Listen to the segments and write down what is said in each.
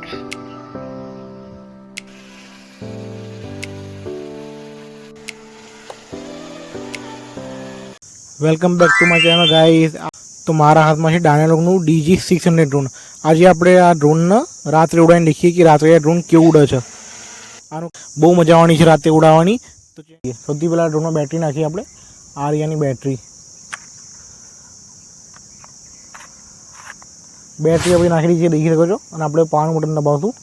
Welcome back to my channel guys. તો મારા હાથમાં છે ડાયનાલોગનું DG600 ડ્રોન। આજે આપણે આ ડ્રોનને રાત્રે ઉડાવીને દેખીએ કે રાત્રે આ ડ્રોન કેવું ઉડે છે। આનું બહુ મજા આવવાની છે રાતે ઉડાવવાની। તો સૌથી પહેલાં ડ્રોનમાં બેટરી નાખીએ આપણે। આર્યાની બેટરી આપણે નાખી દીધી છે, દેખી શકો છો। અને આપણે પાવર બટન દબાવશું।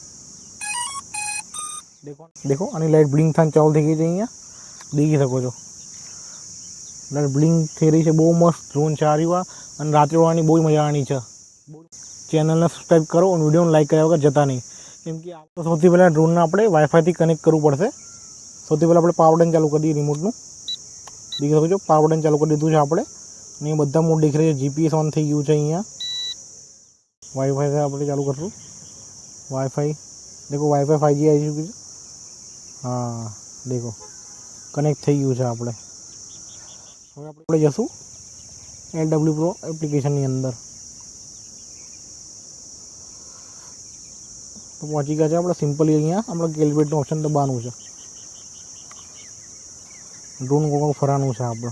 દેખો આની લાઇટ બ્લિંક થઈને ચાલુ થઈ ગઈ છે, અહીંયા દેખી શકો છો। બ્લિંક થઈ રહી છે, બહુ મસ્ત ડ્રોન છે આ રહ્યું। અને રાત્રે ઉડવાની બહુ મજા આવવાની છે। ચેનલને સબસ્ક્રાઈબ કરો અને વિડીયોને લાઈક કર્યા વગર જતા નહીં, કેમ કે સૌથી પહેલાં ડ્રોનને આપણે વાઈફાઈથી કનેક્ટ કરવું પડશે। સૌથી પહેલાં આપણે પાવર બટન ચાલુ કરી દઈએ રિમોટનું। દેખી શકો છો પાવર બટન ચાલુ કરી દીધું છે આપણે। અને એ બધા મોડ દેખી રહ્યા છે। GPS ઓન થઈ ગયું છે અહીંયા। વાઈફાઈ આપણે ચાલુ કરશું। વાઈફાઈ દેખો, વાઈફાઈ 5G આવી ચૂક્યું છે। હા દેખો કનેક્ટ થઈ ગયું છે આપણે। હવે આપણે જશું LW Pro એપ્લિકેશનની અંદર। તો પહોંચી ગયા છે આપણે। સિમ્પલી અહીંયા આપણે કેલિબ્રેટનું ઓપ્શન દબાવવાનું છે। ડ્રોન કોઈ ફરવાનું છે આપણે।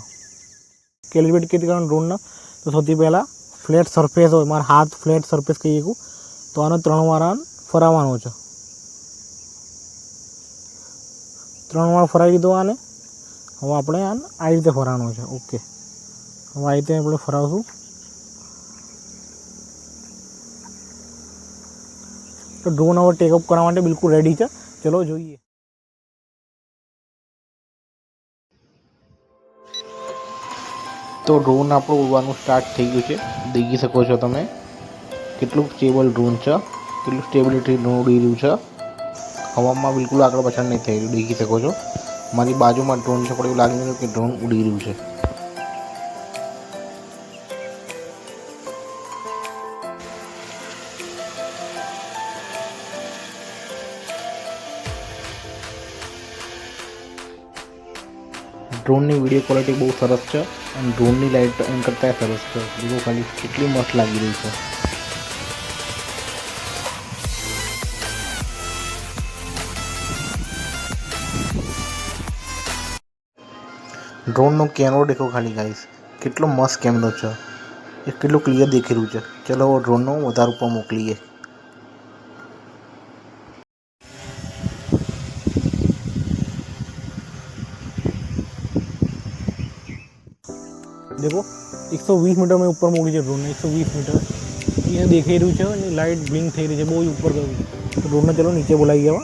કેલિબ્રેટ કેવી કરવાનું ડ્રોનને? તો સૌથી પહેલાં ફ્લેટ સરફેસ હોય, મારા હાથ ફ્લેટ સરફેસ કહીએ શકું, તો આને 3 વાર ફરાવવાનો છે। 3 વાર ફરાવી દીધો આને। હવે આપણે આને આ રીતે ફરવાનું છે। ઓકે, હવે આ રીતે આપણે ફરાવશું તો ડ્રોન હવે ટેકઅપ કરવા માટે બિલકુલ રેડી છે। ચલો જોઈએ। તો ડ્રોન આપણું ઉડવાનું સ્ટાર્ટ થઈ ગયું છે। દેખી શકો છો તમે કેટલું સ્ટેબલ ડ્રોન છે, કેટલું સ્ટેબિલિટી ડ્રોન ઉડી રહ્યું છે। હવામાં બિલકુલ આગળ પાછળ નહીં થઈ રહ્યું, દેખી શકો છો। મારી બાજુમાં ડ્રોન છે પણ એવું લાગી રહ્યું કે ડ્રોન ઉડી રહ્યું છે। ડ્રોનની વિડીયો ક્વોલિટી બહુ સરસ છે અને ડ્રોનની લાઇટ એમ કરતાં સરસ છે। બીજું ખાલી કેટલી મસ્ત લાગી રહી છે। ડ્રોનનો કેમેરો દેખો ખાલી ગાઈસ, કેટલો મસ્ત કેમેરો છે, એ કેટલું ક્લિયર દેખી રહ્યું છે। ચલો ડ્રોનનો વધારે ઉપર મોકલીએ। देखो 120 मीटर में ऊपर मोकली है ड्रोन ने। 120 मीटर ये देखाई रही है અને લાઇટ બ્લિંક થઈ રહી છે, બહુ ઉપર ગયું। તો ડ્રોનને ચલો નીચે બોલાવી ગયા।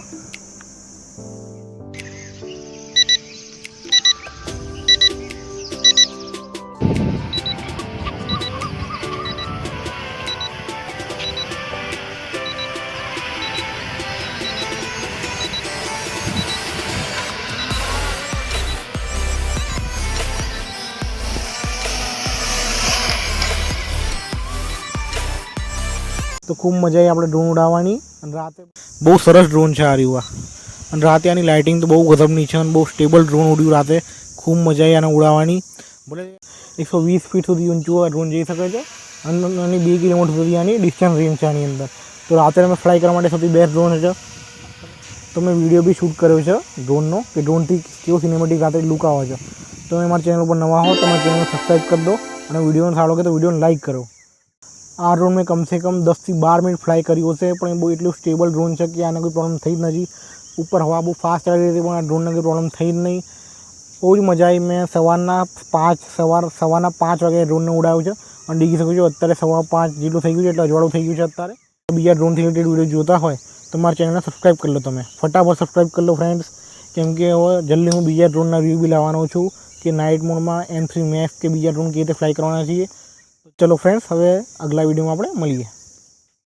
તો ખૂબ મજા આવી આપણે ડ્રોન ઉડાવવાની। અને રાતે બહુ સરસ ડ્રોન છે આ રહ્યું। અને રાતે આની લાઇટિંગ તો બહુ ગજબની છે અને બહુ સ્ટેબલ ડ્રોન ઉડ્યું રાતે। ખૂબ મજા આવી આને ઉડાવવાની। ભલે 120 ફીટ સુધી ઊંચું આ ડ્રોન જઈ શકે છે અને 2 કિલોમીટર સુધી આની ડિસ્ટન્સ રેન્જ છે આની અંદર। તો રાતે અમે ફ્લાય કરવા માટે સૌથી બેસ્ટ ડ્રોન છે। તો મેં વિડીયો બી શૂટ કર્યો છે ડ્રોનનો, કે ડ્રોનથી કેવો સિનેમેટિક રાતે લુક આવે છે। તો તમે મારા ચેનલ પર નવા હો તો મારા ચેનલને સબસ્ક્રાઈબ કરી દો અને વિડીયોને સારો લાગે તો વિડીયોને લાઇક કરો। આ ડ્રોન મેં કમસે કમ 10 થી 12 મિનિટ ફ્લાય કર્યું હશે, પણ એ બહુ એટલું સ્ટેબલ ડ્રોન છે કે આને કોઈ પ્રોબ્લેમ થઈ જ નથી। ઉપર હવા બહુ ફાસ્ટ ચાલી રહી હતી પણ આ ડ્રોનને કોઈ પ્રોબ્લેમ થઈ જ નહીં। બહુ જ મજા આવી। મેં સવારના 5 વાગે ડ્રોનને ઉડાવ્યું છે અને દેખી શકો છો અત્યારે 5:15 જેટલું થઈ ગયું છે, એટલે અજવાળું થઈ ગયું છે અત્યારે। બીજા ડ્રોનથી રિલેટેડ વિડીયો જોતા હોય તો મારા ચેનલને સબસ્ક્રાઈબ કરી લો તમે। ફટાફટ સબસ્ક્રાઈબ કરી લો ફ્રેન્ડ્સ, કેમ કે હવે જલ્દી હું બીજા ડ્રોનના રિવ્યૂ બી લાવવાનો છું કે નાઇટ મોડમાં M3 મેક્સ કે બીજા ડ્રોન કેવી રીતે ફ્લાય કરવાના છીએ। ચલો ફ્રેન્ડ્સ, હવે આગલા વિડીયોમાં આપણે મળીએ।